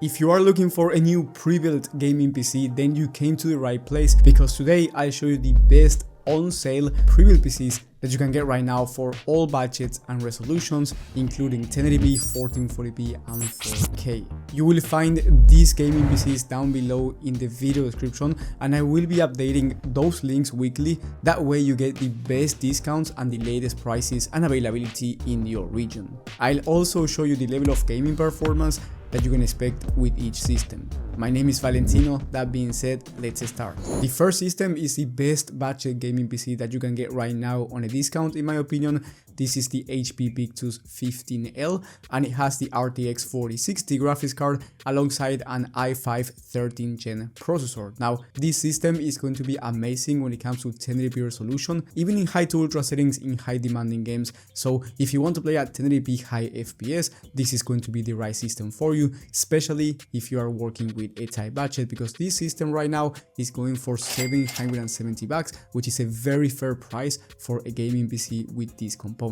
If you are looking for a new pre-built gaming PC, then you came to the right place, because today I'll show you the best on sale pre-built PCs that you can get right now for all budgets and resolutions, including 1080p, 1440p and 4K. You will find these gaming PCs down below in the video description, and I will be updating those links weekly. That way you get the best discounts and the latest prices and availability in your region. I'll also show you the level of gaming performance that you can expect with each system. My name is Valentino. That being said, let's start. The first system is the best budget gaming PC that you can get right now on a discount, in my opinion. This is the HP Victus 15L, and it has the RTX 4060 graphics card alongside an i5 13th gen processor. Now, this system is going to be amazing when it comes to 1080p resolution, even in high to ultra settings in high demanding games. So if you want to play at 1080p high FPS, this is going to be the right system for you, especially if you are working with a tight budget, because this system right now is going for $770, which is a very fair price for a gaming PC with these components.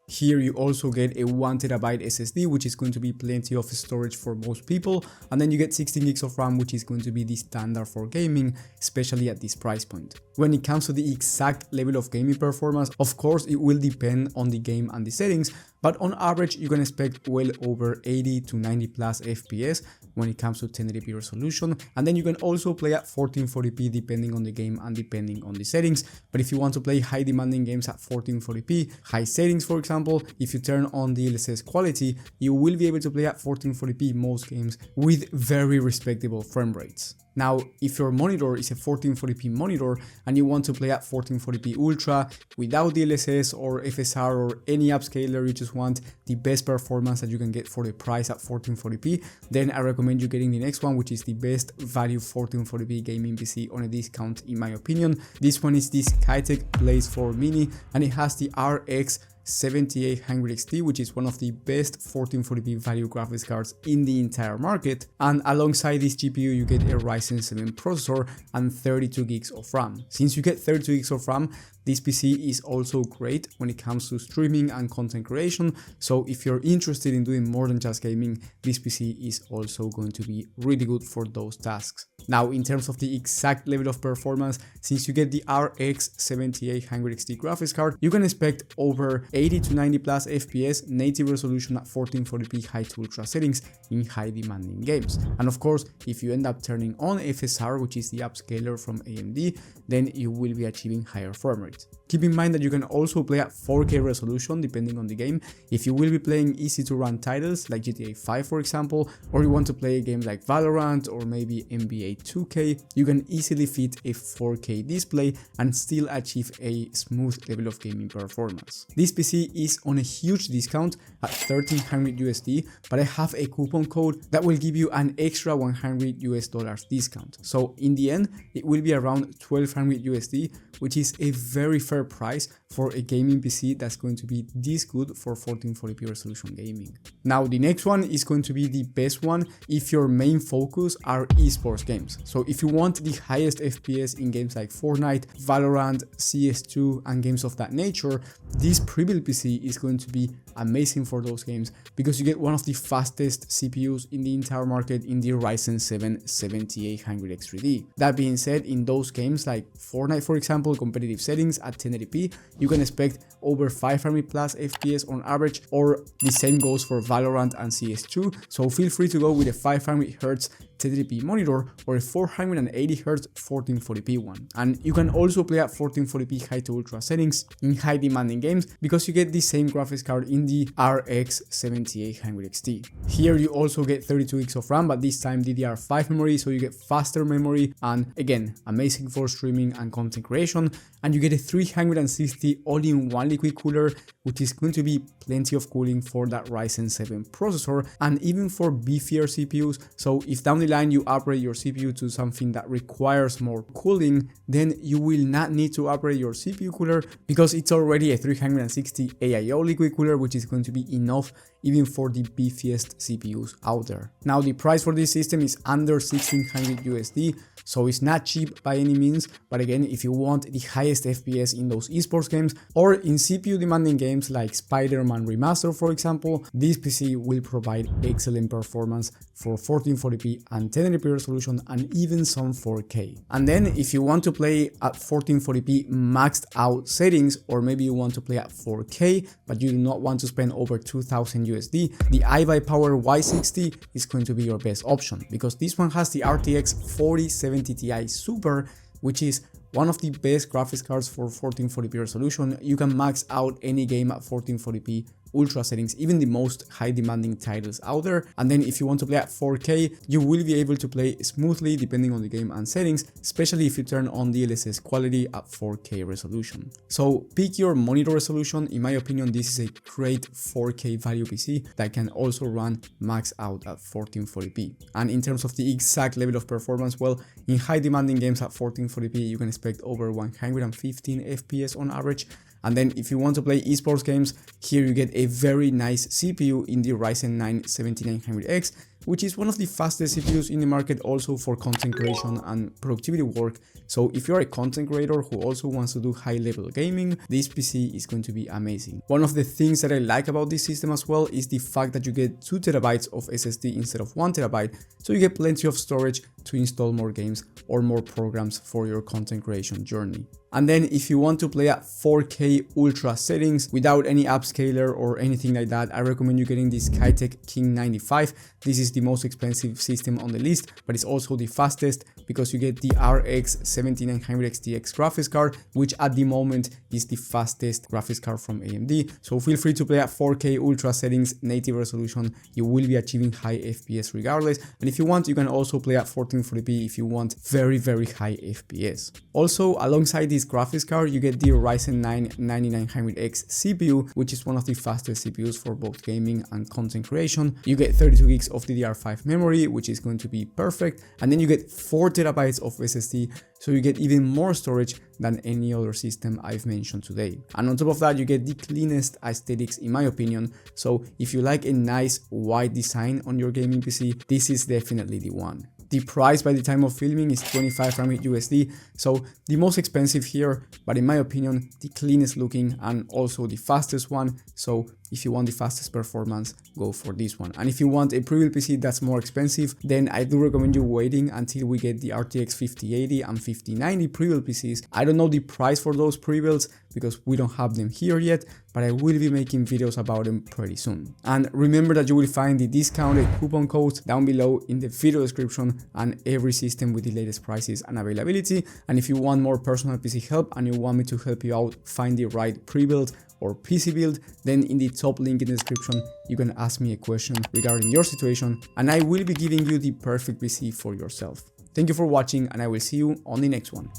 Here you also get a 1TB SSD, which is going to be plenty of storage for most people, and then you get 16 gigs of RAM, which is going to be the standard for gaming, especially at this price point. When it comes to the exact level of gaming performance, of course it will depend on the game and the settings, but on average you can expect well over 80 to 90 plus FPS when it comes to 1080p resolution, and then you can also play at 1440p depending on the game and depending on the settings. But if you want to play high demanding games at 1440p, high settings for example, if you turn on the DLSS quality, you will be able to play at 1440p most games with very respectable frame rates. Now, if your monitor is a 1440p monitor and you want to play at 1440p Ultra without DLSS or FSR or any upscaler, you just want the best performance that you can get for the price at 1440p, then I recommend you getting the next one, which is the best value 1440p gaming PC on a discount in my opinion. This one is this Skytech Blaze 4 Mini, and it has the RX 7800 XT, which is one of the best 1440p value graphics cards in the entire market, and alongside this GPU you get a Ryzen 7 processor and 32 gigs of RAM. Since you get 32 gigs of RAM, this PC is also great when it comes to streaming and content creation, so if you're interested in doing more than just gaming, this PC is also going to be really good for those tasks. Now, in terms of the exact level of performance, since you get the RX 7800 XT graphics card, you can expect over 80 to 90 plus FPS native resolution at 1440p high to ultra settings in high demanding games. And of course, if you end up turning on FSR, which is the upscaler from AMD, then you will be achieving higher frame rates. Keep in mind that you can also play at 4K resolution depending on the game. If you will be playing easy to run titles like GTA 5 for example, or you want to play a game like Valorant or maybe NBA 2K, you can easily fit a 4K display and still achieve a smooth level of gaming performance. This PC is on a huge discount at $1300 USD, but I have a coupon code that will give you an extra $100 US discount. So in the end, it will be around $1200 USD, which is a very fair price for a gaming PC that's going to be this good for 1440p resolution gaming. Now, the next one is going to be the best one if your main focus are esports games. So if you want the highest FPS in games like Fortnite, Valorant, CS2 and games of that nature, this pre-built PC is going to be amazing for those games, because you get one of the fastest CPUs in the entire market in the Ryzen 7 7800 X3D. That being said, in those games like Fortnite for example, competitive settings at 1080p, you can expect over 500 plus FPS on average, or the same goes for Valorant and CS2, so feel free to go with a 500Hz 1080p monitor or a 480Hz 1440p one. And you can also play at 1440p high to ultra settings in high demanding games, because you get the same graphics card in the RX 7800 XT. Here you also get 32 gigs of RAM, but this time DDR5 memory, so you get faster memory, and again, amazing for streaming and content creation. And you get a 360 all-in-one liquid cooler, which is going to be plenty of cooling for that Ryzen 7 processor and even for beefier CPUs. So if down the line you upgrade your CPU to something that requires more cooling, then you will not need to upgrade your CPU cooler, because it's already a 360 AIO liquid cooler, which is going to be enough even for the beefiest CPUs out there. Now the price for this system is under 1600 USD, so it's not cheap by any means, but again, if you want the highest FPS in those esports games or in CPU demanding games like Spider-Man Remaster for example, this PC will provide excellent performance for 1440p and 1080p resolution and even some 4K. And then if you want to play at 1440p maxed out settings, or maybe you want to play at 4K but you do not want to spend over 2000 USD, the iViPower Y60 is going to be your best option, because this one has the RTX 4070 Ti Super, which is one of the best graphics cards for 1440p resolution. You can max out any game at 1440p ultra settings, even the most high demanding titles out there. And then if you want to play at 4K, you will be able to play smoothly depending on the game and settings, especially if you turn on DLSS quality at 4K resolution. So pick your monitor resolution. In my opinion, this is a great 4K value PC that can also run max out at 1440p. And in terms of the exact level of performance, well, in high demanding games at 1440p, you can expect over 115 FPS on average. And then if you want to play esports games, here you get a very nice CPU in the Ryzen 9 7900X, which is one of the fastest CPUs in the market also for content creation and productivity work. So if you're a content creator who also wants to do high level gaming, this PC is going to be amazing. One of the things that I like about this system as well is the fact that you get 2 TB of SSD instead of 1 TB, so you get plenty of storage to install more games or more programs for your content creation journey. And then if you want to play at 4K ultra settings without any upscaler or anything like that, I recommend you getting this Skytech King 95. This is the most expensive system on the list, but it's also the fastest because you get the RX 7900 XTX graphics card, which at the moment is the fastest graphics card from AMD. So feel free to play at 4K ultra settings, native resolution. You will be achieving high FPS regardless. And if you want, you can also play at 1440p if you want very high FPS. Also, alongside this graphics card, you get the Ryzen 9 9900X CPU, which is one of the fastest CPUs for both gaming and content creation. You get 32 gigs of DDR5 memory, which is going to be perfect. And then you get 4 TB of SSD, so you get even more storage than any other system I've mentioned today. And on top of that, you get the cleanest aesthetics in my opinion. So if you like a nice white design on your gaming PC, this is definitely the one. The price by the time of filming is 2500 USD, so the most expensive here, but in my opinion, the cleanest looking and also the fastest one. So if you want the fastest performance, go for this one. And if you want a pre-built PC that's more expensive, then I do recommend you waiting until we get the RTX 5080 and 5090 pre-built PCs. I don't know the price for those pre-builds because we don't have them here yet, but I will be making videos about them pretty soon. And remember that you will find the discounted coupon codes down below in the video description and every system with the latest prices and availability. And if you want more personal PC help and you want me to help you out find the right pre-build or PC build, then in the top link in the description, you can ask me a question regarding your situation and I will be giving you the perfect PC for yourself. Thank you for watching and I will see you on the next one.